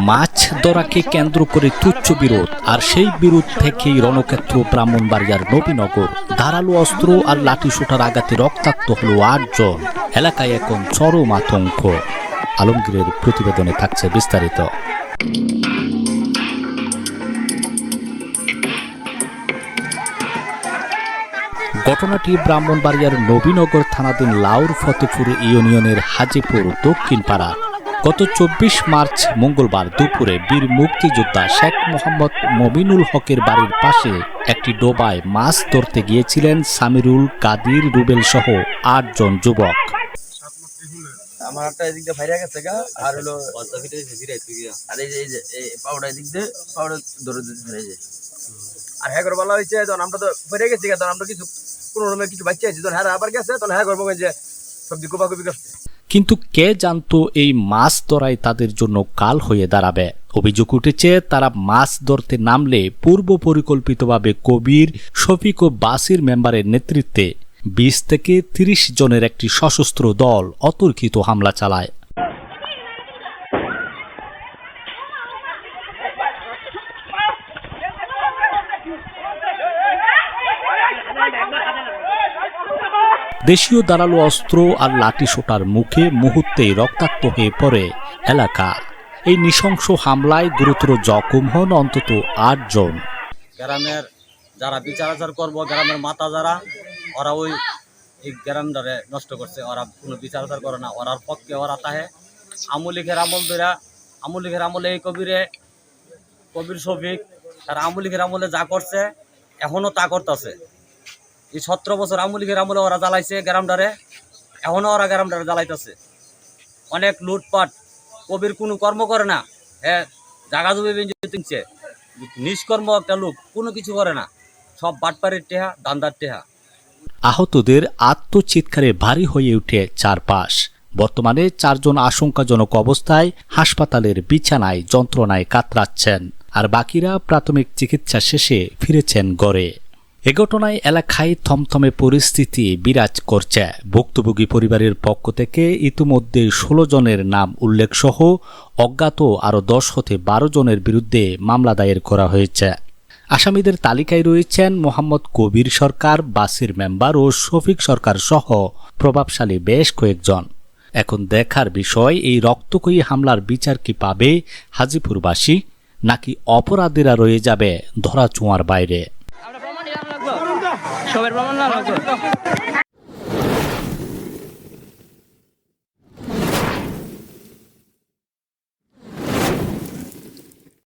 মাছ ধরাকে কেন্দ্র করে তুচ্ছ বিরোধ, আর সেই বিরোধ থেকেই রণক্ষেত্র ব্রাহ্মণবাড়িয়ার নবীনগর। ধারালো অস্ত্র আর লাঠিসোঁটার আঘাতে রক্তাক্ত হল ৮ জন। এলাকায় এখন চরম আতঙ্ক। আলমগীরের প্রতিবেদনে থাকছে বিস্তারিত। ঘটনাটি ব্রাহ্মণবাড়িয়ার নবীনগর থানাধীন লাউর ফতেপুর ইউনিয়নের হাজিপুর দক্ষিণ পাড়া। গত ২৪ মার্চ মঙ্গলবার দুপুরে বীর মুক্তিযোদ্ধা শেখ মোহাম্মদ মমিনুল হকের বাড়ির পাশে একটি ডোবায় মাছ ধরতে গিয়েছিলেন সামিরুল, কাদির, রুবেল সহ ৮ জন যুবক। আমার একটা এদিক দিয়ে ফাইরা গেছে গা, আর হলো আর এই যে পাউডার এদিক দিয়ে পাউডার ধরে ধরে যায়। আর হ্যাঁ করে বলা হয়েছে তখন আমরা তো ফিরে গেছি, তখন আমরা কিছু কোনো রকমের কিছু বাচ্চা আছি, তখন হ্যাঁ আবার গেছে, তখন হ্যাঁ করবো যে সবজি কোপাকুপি করছে। কিন্তু কে জানতো এই মাছ ধরাই তাদের জন্য কাল হয়ে দাঁড়াবে। অভিযোগ উঠেছে তারা মাছ ধরতে নামলে পূর্ব পরিকল্পিতভাবে কবির, শফিক ও বাসির মেম্বারের নেতৃত্বে ২০ থেকে ৩০ জনের একটি সশস্ত্র দল অতর্কিত হামলা চালায়। দেশীয় ধারালো অস্ত্র আর লাঠিসোঁটার মুখে মুহূর্তেই রক্তাক্ত হয়ে পড়ে এলাকা। এই নৃশংস হামলায় গুরুতর জখম হন অন্তত ৮ জন। গ্রামের যারা বিচার আচার করবো, গ্রামের মাতা যারা, ওরা ওই গ্রামটারে নষ্ট করছে। ওরা কোনো বিচার আচার করে না, ওরার পক্ষে ওরা তাহে আমলিখের আমল ধরা, আমলিখের আমলে এই কবির শফিক তারা আমলিখের আমলে যা করছে এখনো তা করতেছে। এই ১৭ বছর আমলিখের আমলে ওরা জ্বালাইছে গ্রামটারে, এখনো ওরা গ্রামটারে জ্বালাইতেছে। অনেক লুটপাট, কবির কোনো কর্ম করে না, হ্যাঁ জাগা জমি কিনছে, নিষ্কর্ম একটা লোক, কোনো কিছু করে না, সব বাটপাড়ির টেহা, দান্দার টেহা। আহতদের আত্মচিৎকারে ভারী হয়ে উঠে চারপাশ। বর্তমানে ৪ জন আশঙ্কাজনক অবস্থায় হাসপাতালের বিছানায় যন্ত্রণায় কাতরাচ্ছেন, আর বাকিরা প্রাথমিক চিকিৎসা শেষে ফিরেছেন গড়ে। এ ঘটনায় এলাকায় থমথমে পরিস্থিতি বিরাজ করছে। ভুক্তভোগী পরিবারের পক্ষ থেকে ইতিমধ্যে ১৬ জনের নাম উল্লেখ সহ অজ্ঞাত আরও ১০ হতে ১২ জনের বিরুদ্ধে মামলা দায়ের করা হয়েছে। আসামিদের তালিকায় রয়েছেন মোহাম্মদ কবির সরকার, বাসির মেম্বার ও শফিক সরকার সহ প্রভাবশালী বেশ কয়েকজন। এখন দেখার বিষয় এই রক্তকয়ী হামলার বিচার কি পাবে হাজিপুরবাসী, নাকি অপরাধীরা রয়ে যাবে ধরাছোঁয়ার বাইরে। সবের প্রমাণ না লাগবে।